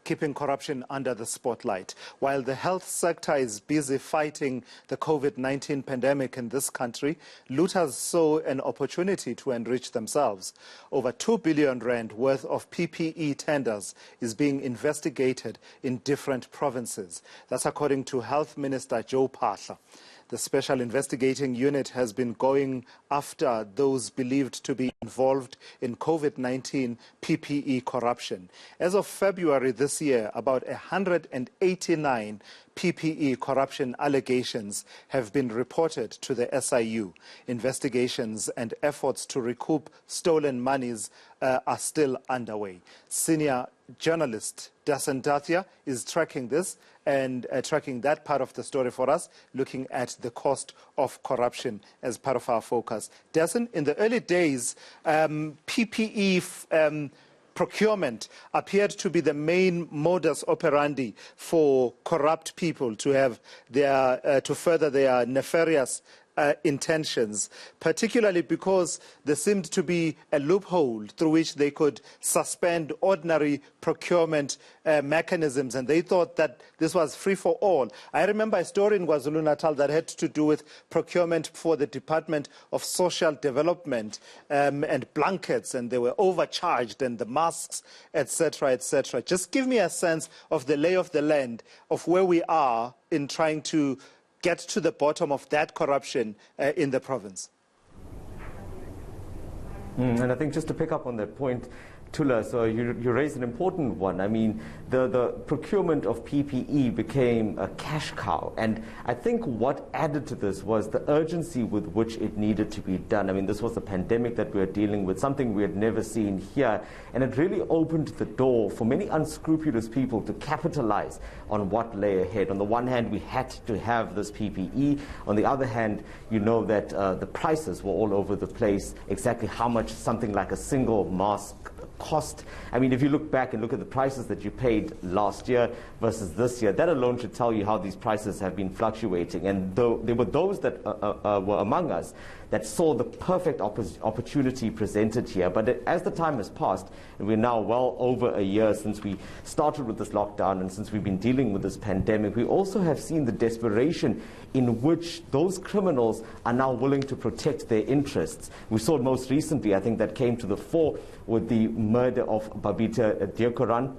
keeping corruption under the spotlight. While the health sector is busy fighting the COVID-19 pandemic in this country, looters saw an opportunity to enrich themselves. Over 2 billion rand worth of PPE tenders is being investigated in different provinces. That's according to Health Minister Joe Phaahla. The Special Investigating Unit has been going after those believed to be involved in COVID-19 PPE corruption. As of February this year, about 189 PPE corruption allegations have been reported to the SIU. Investigations and efforts to recoup stolen monies are still underway. Senior journalist Dasen Thathiah is tracking this and tracking that part of the story for us, looking at the cost of corruption as part of our focus. Dasen, in the early days, PPE procurement appeared to be the main modus operandi for corrupt people to have their to further their nefarious intentions, particularly because there seemed to be a loophole through which they could suspend ordinary procurement mechanisms, and they thought that this was free for all. I remember a story in KwaZulu-Natal that had to do with procurement for the Department of Social Development and blankets, and they were overcharged, and the masks, etc., etc. Just give me a sense of the lay of the land of where we are in trying to get to the bottom of that corruption in the province. And I think just to pick up on that point, Tula, so you raised an important one. I mean, the procurement of PPE became a cash cow. And I think what added to this was the urgency with which it needed to be done. I mean, this was a pandemic that we were dealing with, something we had never seen here. And it really opened the door for many unscrupulous people to capitalize on what lay ahead. On the one hand, we had to have this PPE. On the other hand, you know that the prices were all over the place, exactly how much something like a single mask cost. I mean, if you look back and look at the prices that you paid last year versus this year, that alone should tell you how these prices have been fluctuating. And though there were those that were among us that saw the perfect opportunity presented here. But as the time has passed, and we're now well over a year since we started with this lockdown and since we've been dealing with this pandemic, we also have seen the desperation in which those criminals are now willing to protect their interests. We saw it most recently, I think that came to the fore with the murder of Babita Deokaran.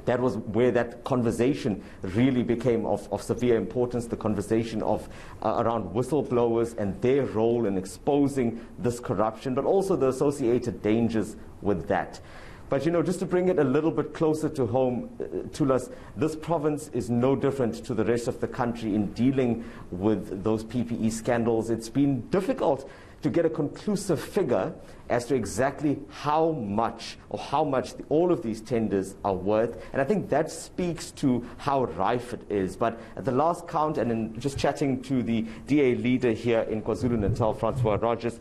That was where that conversation really became of severe importance, the conversation of around whistleblowers and their role in exposing this corruption, but also the associated dangers with that. But, you know, just to bring it a little bit closer to home, Tulas, this province is no different to the rest of the country in dealing with those PPE scandals. It's been difficult to get a conclusive figure as to exactly how much all of these tenders are worth. And I think that speaks to how rife it is. But at the last count, and in just chatting to the DA leader here in KwaZulu-Natal, Francois Rogers,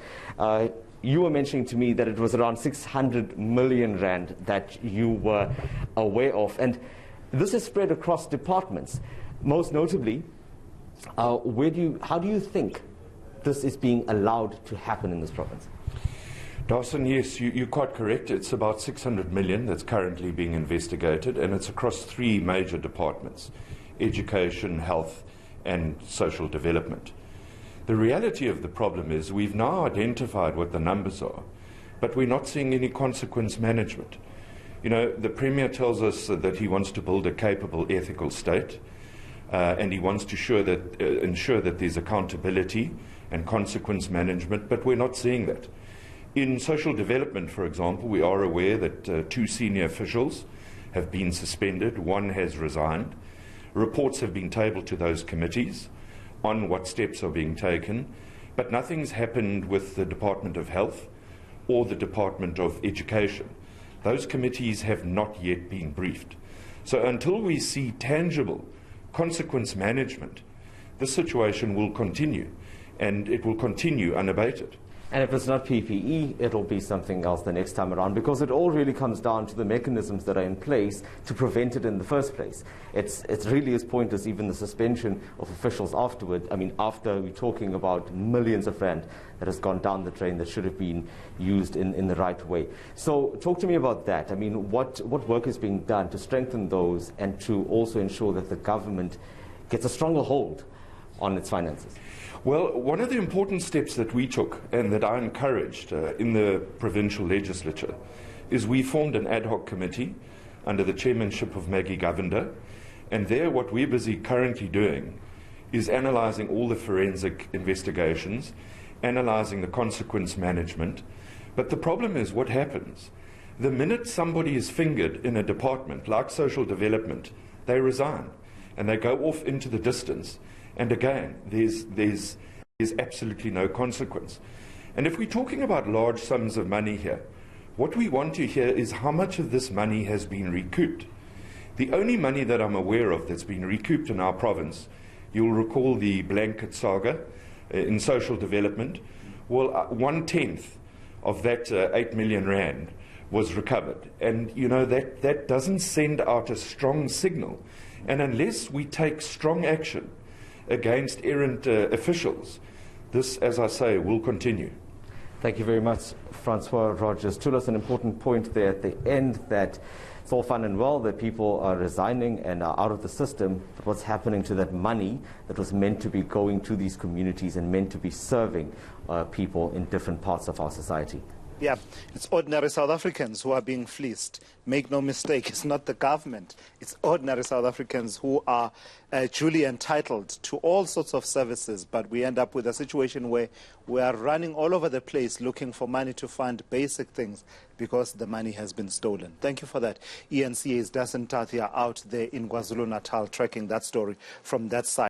you were mentioning to me that it was around 600 million rand that you were aware of. And this is spread across departments. Most notably, how do you think this is being allowed to happen in this province? Dasen, yes, you're quite correct. It's about 600 million that's currently being investigated, and it's across 3 major departments: education, health, and social development. The reality of the problem is we've now identified what the numbers are, but we're not seeing any consequence management. You know, the Premier tells us that he wants to build a capable, ethical state, and he wants to ensure that there's accountability and consequence management, but we're not seeing that. In social development, for example, we are aware that 2 senior officials have been suspended, 1 has resigned. Reports have been tabled to those committees on what steps are being taken, but nothing's happened with the Department of Health or the Department of Education. Those committees have not yet been briefed. So until we see tangible consequence management, this situation will continue, and it will continue unabated. And if it's not PPE, it'll be something else the next time around, because it all really comes down to the mechanisms that are in place to prevent it in the first place. It really is pointless, even the suspension of officials afterward. I mean, after we're talking about millions of rand that has gone down the drain that should have been used in the right way. So talk to me about that. I mean, what work is being done to strengthen those and to also ensure that the government gets a stronger hold on its finances? Well, one of the important steps that we took and that I encouraged in the provincial legislature is we formed an ad hoc committee under the chairmanship of Maggie Govender, and there what we're busy currently doing is analysing all the forensic investigations, analysing the consequence management. But the problem is what happens. The minute somebody is fingered in a department like social development, they resign and they go off into the distance. And again, there's absolutely no consequence. And if we're talking about large sums of money here, what we want to hear is how much of this money has been recouped. The only money that I'm aware of that's been recouped in our province, you'll recall the blanket saga in social development. Well, 1/10 of that 8 million rand was recovered. And, you know, that doesn't send out a strong signal. And unless we take strong action against errant officials, this, as I say, will continue. Thank you very much, Francois Rogers. Told us an important point there at the end, that it's all fun and well that people are resigning and are out of the system, but what's happening to that money that was meant to be going to these communities and meant to be serving people in different parts of our society? Yeah, it's ordinary South Africans who are being fleeced. Make no mistake, it's not the government. It's ordinary South Africans who are duly entitled to all sorts of services, but we end up with a situation where we are running all over the place looking for money to fund basic things because the money has been stolen. Thank you for that. eNCA's Dasen Thathiah out there in KwaZulu-Natal tracking that story from that side.